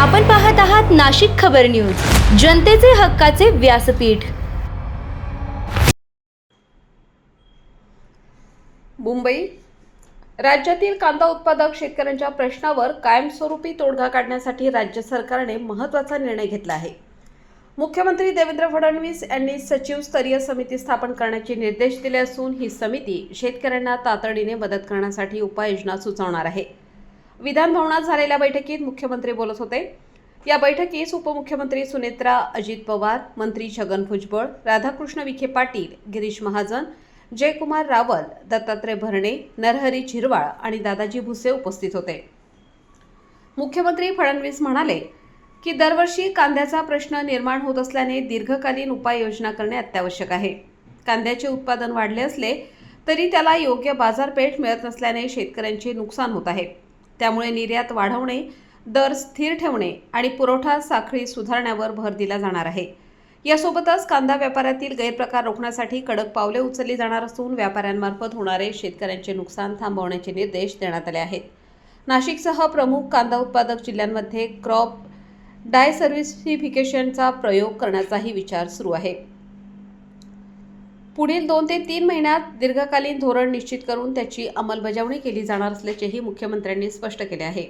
आपण पाहत आहात नाशिक खबर न्यूज, जनतेचे हक्काचे व्यासपीठ। मुंबई राज्यातील कांदा उत्पादक शेतकऱ्यांच्या प्रश्नावर कायमस्वरूपी तोडगा काढण्यासाठी राज्य सरकारने महत्त्वाचा निर्णय घेतला आहे। मुख्यमंत्री देवेंद्र फडणवीस यांनी सचिव स्तरीय समिती स्थापन करण्याचे निर्देश दिले असून ही समिती शेतकऱ्यांना तातडीने मदत करण्यासाठी उपाययोजना सुचवणार आहे। विधान भवनात झालेल्या बैठकीत मुख्यमंत्री बोलत होते। या बैठकीस उपमुख्यमंत्री सुनेत्रा अजित पवार, मंत्री छगन भुजबळ, राधाकृष्ण विखे पाटील, गिरीश महाजन, जयकुमार रावल, दत्तात्रय भरणे, नरहरी झिरवाळ आणि दादाजी भुसे उपस्थित होते। मुख्यमंत्री फडणवीस म्हणाले की दरवर्षी कांद्याचा प्रश्न निर्माण होत असल्याने दीर्घकालीन उपाययोजना करणे अत्यावश्यक आहे। कांद्याचे उत्पादन वाढले असले तरी त्याला योग्य बाजारपेठ मिळत नसल्याने शेतकऱ्यांचे नुकसान होत आहे। त्यामुळे निर्यात वाढवणे, दर स्थिर ठेवणे आणि पुरवठा साखळी सुधारण्यावर भर दिला जाणार आहे। यासोबतच कांदा व्यापारातील गैरप्रकार रोखण्यासाठी कडक पावले उचलली जाणार असून व्यापाऱ्यांमार्फत होणारे शेतकऱ्यांचे नुकसान थांबवण्याचे निर्देश देण्यात आले आहेत। नाशिकसह प्रमुख कांदा उत्पादक जिल्ह्यांमध्ये क्रॉप डायव्हर्सिफिकेशनचा प्रयोग करण्याचाही विचार सुरू आहे। पुढील 2 ते 3 महिन्यात दीर्घकालीन धोरण निश्चित करून त्याची अंमलबजावणी केली जाणार असल्याचेही मुख्यमंत्र्यांनी स्पष्ट केले आहे।